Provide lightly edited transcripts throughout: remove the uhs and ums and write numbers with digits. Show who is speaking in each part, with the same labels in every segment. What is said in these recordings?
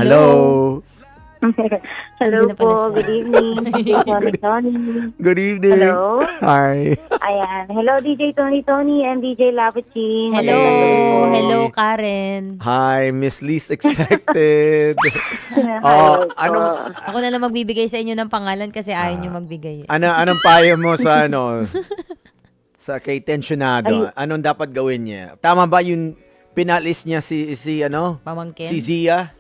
Speaker 1: Hello.
Speaker 2: Hello
Speaker 3: Nandiyan na pala
Speaker 2: po,
Speaker 3: siya.
Speaker 2: good evening, DJ Tony.
Speaker 1: Good evening.
Speaker 2: Hello?
Speaker 1: Hi.
Speaker 2: Ayan, hello DJ Tony and DJ Lapucci.
Speaker 3: Hello,
Speaker 1: Hey.
Speaker 3: hello Karen.
Speaker 1: Hi, Miss Least Expected.
Speaker 2: Hello po.
Speaker 3: Ako na lang magbibigay sa inyo ng pangalan kasi ayaw nyo magbigay.
Speaker 1: Anong payo mo sa sa kay tensionado? Anong dapat gawin niya? Tama ba yung pinalis niya si
Speaker 3: Pamangkin.
Speaker 1: si Zia?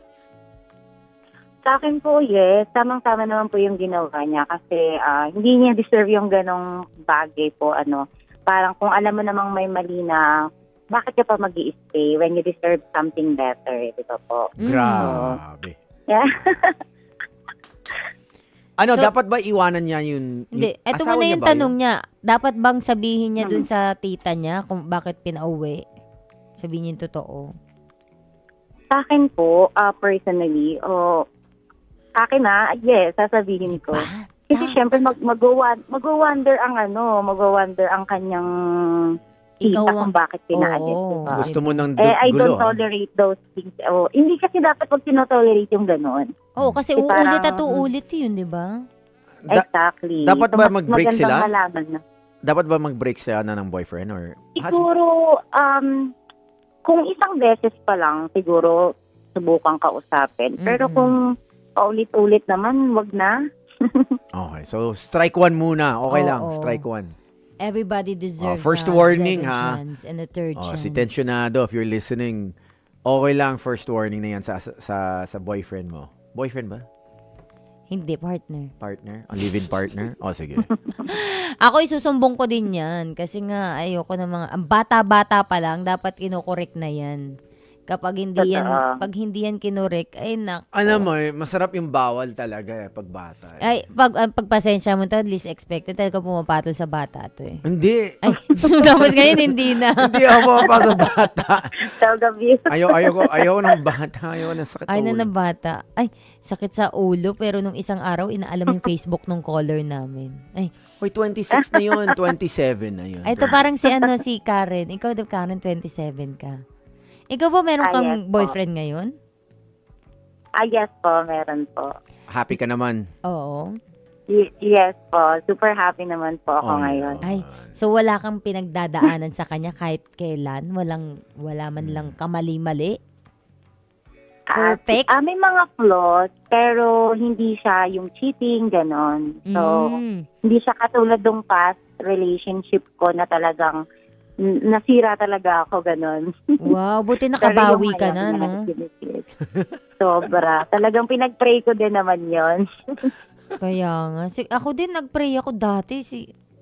Speaker 2: Sa akin po, yes, tamang-tama naman po yung ginawa niya kasi hindi niya deserve yung ganong bagay po. Parang kung alam mo namang may mali na, bakit ka pa mag-i-stay when you deserve something better, di ba po?
Speaker 1: Grabe.
Speaker 2: Yeah.
Speaker 3: So,
Speaker 1: dapat ba iwanan niya yung
Speaker 3: Hindi, eto
Speaker 1: asawa
Speaker 3: muna
Speaker 1: niya
Speaker 3: yung
Speaker 1: ba
Speaker 3: tanong niya. Dapat bang sabihin niya dun
Speaker 2: Hmm.
Speaker 3: sa tita niya kung bakit pinauwi? Sabihin niya yung totoo.
Speaker 2: Sa akin po, personally, sa akin yes, sasabihin ko. Kasi syempre mag-wonder ang kanyang tita
Speaker 3: Ikaw
Speaker 2: kung bakit pinaalis,
Speaker 3: Oo.
Speaker 2: diba?
Speaker 1: Gusto mo ng
Speaker 2: I
Speaker 1: gulo?
Speaker 2: don't tolerate those things. Hindi kasi dapat pag tinotolerate yung gano'n.
Speaker 3: Oo, kasi
Speaker 2: Parang-
Speaker 3: uulit at uulit yun, di ba?
Speaker 2: Exactly.
Speaker 1: dapat
Speaker 2: So,
Speaker 1: ba
Speaker 2: mas
Speaker 1: mag-break
Speaker 2: magandang
Speaker 1: sila?
Speaker 2: malaman na.
Speaker 1: Dapat ba mag-break siya ng boyfriend or
Speaker 2: Siguro, kung isang beses pa lang, siguro subukan kausapin. Pero
Speaker 3: Mm-mm.
Speaker 2: kung paulit-ulit naman, wag na.
Speaker 1: Okay, so strike one muna. Okay lang,
Speaker 3: Oo.
Speaker 1: strike one.
Speaker 3: Everybody deserves
Speaker 1: first
Speaker 3: a
Speaker 1: warning,
Speaker 3: second
Speaker 1: ha?
Speaker 3: chance and a third chance.
Speaker 1: Si tensionado, if you're listening, okay lang first warning na yan sa boyfriend mo. Boyfriend ba?
Speaker 3: Hindi, partner.
Speaker 1: Partner? Ang live-in partner? sige.
Speaker 3: Ako isusumbong ko din yan kasi nga ayoko ng ang bata-bata pa lang dapat kinokorek na yan. Kapag hindi yan,
Speaker 2: Totoo.
Speaker 3: pag hindi yan kinorek, ay nak.
Speaker 1: Alam mo, masarap yung bawal talaga pag bata.
Speaker 3: Ay, pagpasensya mo to, least expected, talaga pumapatol sa bata to eh.
Speaker 1: Hindi.
Speaker 3: Ay, tapos ngayon hindi na.
Speaker 1: Hindi ako pa sa bata.
Speaker 2: So, gabi.
Speaker 1: Ayaw ng bata. Ayaw ng sakit
Speaker 3: Ay,
Speaker 1: sa
Speaker 3: na
Speaker 1: ulo.
Speaker 3: ng bata. Ay, sakit sa ulo, pero nung isang araw, inaalam yung Facebook nung caller namin. Ay,
Speaker 1: Uy, 26 na yun. 27 na yun.
Speaker 3: ito parang si Karen. Ikaw daw, Karen, 27 ka. Ikaw ba meron
Speaker 2: Ah,
Speaker 3: kang
Speaker 2: yes po.
Speaker 3: boyfriend ngayon?
Speaker 2: Yes po, meron po.
Speaker 1: Happy ka naman.
Speaker 3: Oo.
Speaker 2: Yes po, super happy naman po ako
Speaker 1: Oh,
Speaker 2: ngayon.
Speaker 3: Ay, so wala kang pinagdadaanan sa kanya kahit kailan? Wala man lang kamali-mali? Perfect?
Speaker 2: May mga flaws, pero hindi siya yung cheating, ganon. So, hindi siya katulad ng past relationship ko na talagang nasira talaga ako, ganon.
Speaker 3: Wow, buti
Speaker 2: Pero
Speaker 3: nakabawi
Speaker 2: yung
Speaker 3: ka
Speaker 2: ngayon,
Speaker 3: na, no?
Speaker 2: Sobra. Talagang pinag-pray ko din naman yon.
Speaker 3: Kaya nga. Ako din, nag-pray ako dati.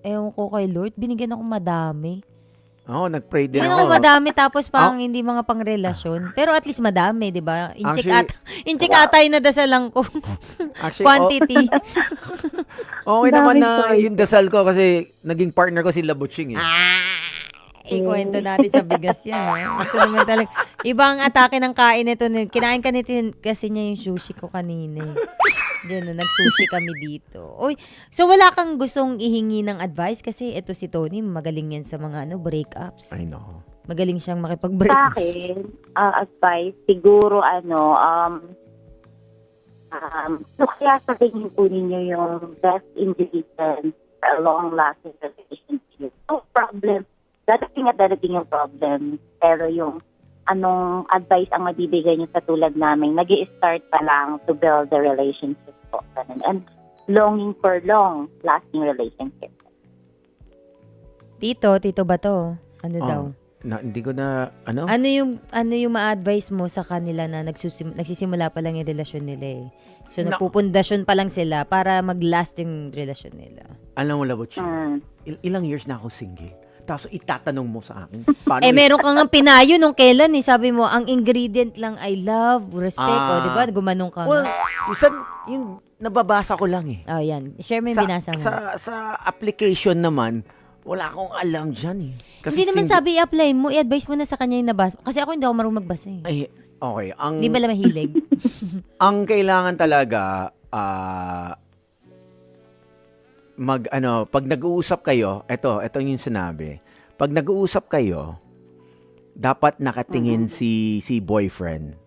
Speaker 3: Ewan ko kay Lord, binigyan ako madami.
Speaker 1: Oo, nag-pray din
Speaker 3: Binigyan ako
Speaker 1: ako.
Speaker 3: madami tapos parang hindi mga pangrelasyon. Pero at least madami, di ba? Incheck atay na dasalan ko.
Speaker 1: Actually,
Speaker 3: Quantity.
Speaker 1: okay naman
Speaker 2: Daming
Speaker 1: na
Speaker 2: choice.
Speaker 1: yung dasal ko kasi naging partner ko si Labuching eh.
Speaker 3: Ikwento natin sa bigas yan. Ito naman talaga. Ibang atake ng kain nito. Kinain ka nito kasi niya yung sushi ko kanina. Diyan, nag-sushi kami dito. Oy, so wala kang gustong ihingi ng advice kasi ito si Tony, magaling yan sa mga breakups.
Speaker 1: I know.
Speaker 3: Magaling siyang makipag-break.
Speaker 2: Sa akin, advice, siguro so kaya sa tingin po ninyo yung best ingredient for a long-lasting relationship. No problem. Dadating yung problem. Pero yung anong advice ang mabibigay niyo sa tulad namin, nag-i-start pa lang to build the relationship po. Ganun. And longing for long-lasting relationship.
Speaker 3: Tito ba to? Ano daw?
Speaker 1: Hindi ko na,
Speaker 3: Ano yung ma-advise mo sa kanila na nagsisimula pa lang yung relasyon nila eh. So nagpupundasyon pa lang sila para mag-last yung relasyon nila.
Speaker 1: Alam mo, Labuching, ilang years na ako single. Tapos itatanong mo sa akin. Paano
Speaker 3: Meron kang ang pinayo nung kailan eh. Sabi mo, ang ingredient lang ay love, respect. O, di ba? Gumanong ka.
Speaker 1: Well, yung nababasa ko lang eh.
Speaker 3: Oh, yan. Share mo yung binasa mo.
Speaker 1: Sa application naman, wala akong alam dyan eh. Kasi
Speaker 3: Hindi naman sabi i-apply mo, i-advise mo na sa kanya yung nabasa. Kasi ako hindi ako marunong magbasa eh.
Speaker 1: Ay, okay.
Speaker 3: Hindi ba lang mahilig?
Speaker 1: Ang kailangan talaga, pag nag-uusap kayo, ito yung sinabi. Pag nag-uusap kayo, dapat nakatingin si boyfriend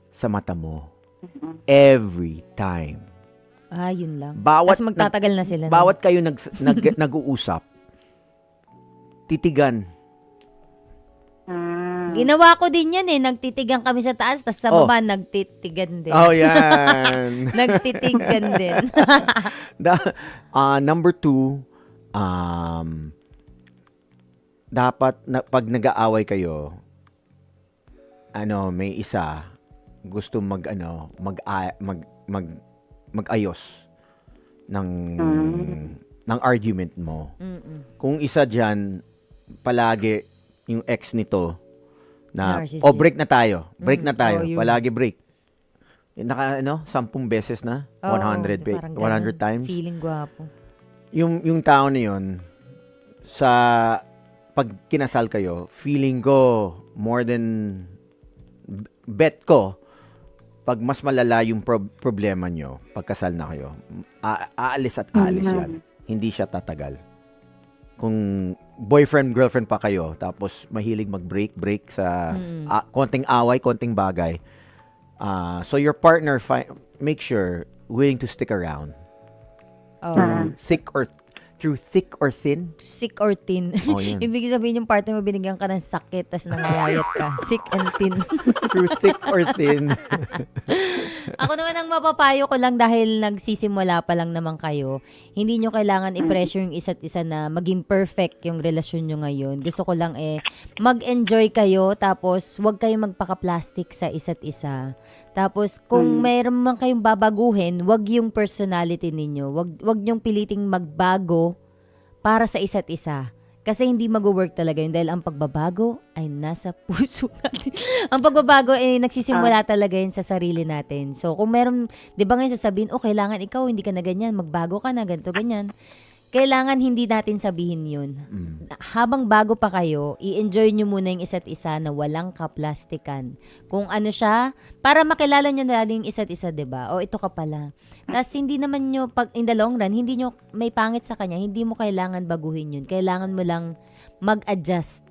Speaker 1: sa mata mo. Every time.
Speaker 3: Yun lang.
Speaker 1: Bawat
Speaker 3: Tapos magtatagal na sila.
Speaker 1: Bawat kayo nag-uusap, titigan.
Speaker 3: Ginawa ko din yan eh. Nagtitigan kami sa taas, tapos sa baba, nagtitigan din.
Speaker 1: Oh, yan.
Speaker 3: Nagtitigan din.
Speaker 1: Number 2, dapat pag nag-aaway kayo, may isa gusto mag-ayos ng argument mo. Kung isa diyan palagi yung ex nito na
Speaker 3: Narcissist.
Speaker 1: break na tayo.
Speaker 3: Yun.
Speaker 1: Palagi break. Yung 10 beses na, 100
Speaker 3: parang
Speaker 1: 100
Speaker 3: ganun.
Speaker 1: times.
Speaker 3: Feeling gwapo.
Speaker 1: Yung tao na yun, sa pag kinasal kayo, feeling ko more than bet ko, pag mas malala yung problema nyo, pagkasal na kayo, aalis at aalis yan. Hindi siya tatagal. Kung boyfriend, girlfriend pa kayo, tapos mahilig mag-break sa konting away, konting bagay, so your partner, make sure, willing to stick around. Through thick or thin.
Speaker 3: Sick or thin.
Speaker 1: Oh, yan.
Speaker 3: Ibig sabihin yung partner mo, binigyan ka ng sakit, tas nangayayat ka. Sick and thin.
Speaker 1: Through thick or thin.
Speaker 3: Ako naman ang mapapayo ko lang dahil nagsisimula pa lang naman kayo. Hindi nyo kailangan i-pressure yung isa't isa na maging perfect yung relasyon nyo ngayon. Gusto ko lang mag-enjoy kayo, tapos huwag kayong magpaka-plastic sa isa't isa. Tapos kung mayroon man kayong babaguhin, wag yung personality ninyo. Wag nyong piliting magbago para sa isa't isa. Kasi hindi mag-work talaga yun dahil ang pagbabago ay nasa puso natin. Ang pagbabago ay nagsisimula talaga yun sa sarili natin. So kung meron, di ba ngayon sasabihin, kailangan ikaw, hindi ka na ganyan, magbago ka na, ganito, ganyan. Kailangan hindi natin sabihin yun. Habang bago pa kayo, i-enjoy nyo muna yung isa't isa na walang kaplastikan. Kung ano siya, para makilala nyo na yung isa't isa, diba? Ito ka pala. Tapos hindi naman nyo, pag in the long run, hindi nyo may pangit sa kanya, hindi mo kailangan baguhin yun. Kailangan mo lang mag-adjust.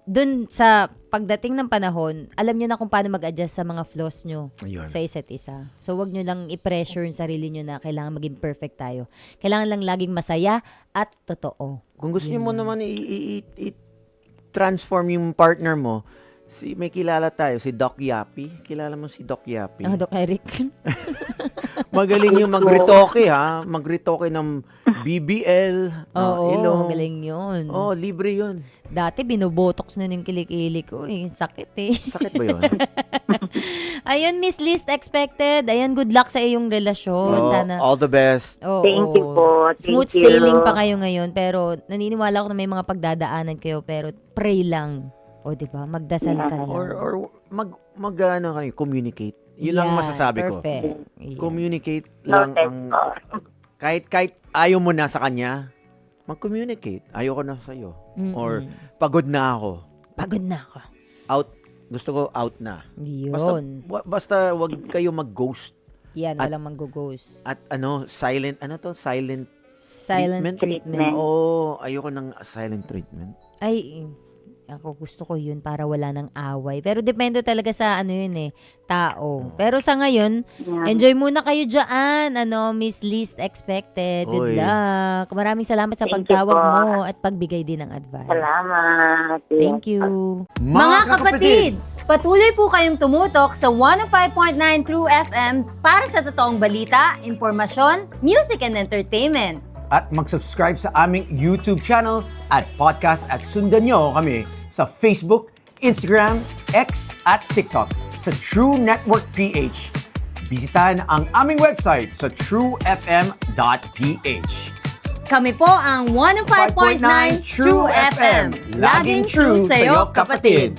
Speaker 3: Dun sa pagdating ng panahon, alam nyo na kung paano mag-adjust sa mga flaws nyo.
Speaker 1: Ayun.
Speaker 3: Sa isa't isa. So, wag nyo lang i-pressure yung sarili nyo na kailangan maging perfect tayo. Kailangan lang laging masaya at totoo.
Speaker 1: Kung gusto nyo mo naman i-transform yung partner mo, may kilala tayo, si Doc Yapi. Kilala mo si Doc Yapi?
Speaker 3: Doc Eric.
Speaker 1: Magaling yung mag-retoke, ha? Mag-retoke ng BBL, ilong.
Speaker 3: Magaling yun.
Speaker 1: Libre yun.
Speaker 3: Dati, binubotox na yung kilikili ko. Sakit eh.
Speaker 1: Sakit ba yun?
Speaker 3: Ayun, Miss Least Expected. Ayan, good luck sa iyong relasyon. Sana.
Speaker 1: All the best.
Speaker 2: Thank you po.
Speaker 3: Smooth sailing pa kayo ngayon. Pero naniniwala ko na may mga pagdadaanan kayo. Pero pray lang. Diba? Magdasal ka lang.
Speaker 1: Or kayo, communicate. Yun lang masasabi
Speaker 3: perfect.
Speaker 1: ko. Communicate lang kahit ayaw mo na sa kanya, mag-communicate. Ayoko na sa'yo. Or pagod na ako. Out. Gusto ko out na.
Speaker 3: Yun.
Speaker 1: Basta wag kayo mag-ghost.
Speaker 3: Yan, walang mag-ghost.
Speaker 1: At silent
Speaker 3: Silent treatment.
Speaker 1: Ayoko ng silent treatment.
Speaker 3: Ay, ako gusto ko yun para wala nang away. Pero depende talaga sa tao. Pero sa ngayon, enjoy muna kayo dyan. Miss Least Expected. Good luck. Maraming salamat sa pagtawag mo at pagbigay din ng advice.
Speaker 2: Salamat.
Speaker 3: Thank you.
Speaker 4: Mga kapatid, patuloy po kayong tumutok sa 105.9 True FM para sa totoong balita, impormasyon, music and entertainment.
Speaker 1: At mag-subscribe sa aming YouTube channel at podcast at sundan nyo kami sa Facebook, Instagram, X at TikTok sa True Network PH. Bisitahan ang aming website sa truefm.ph.
Speaker 4: Kami po ang 105.9 True FM. Laging true sa'yo, kapatid.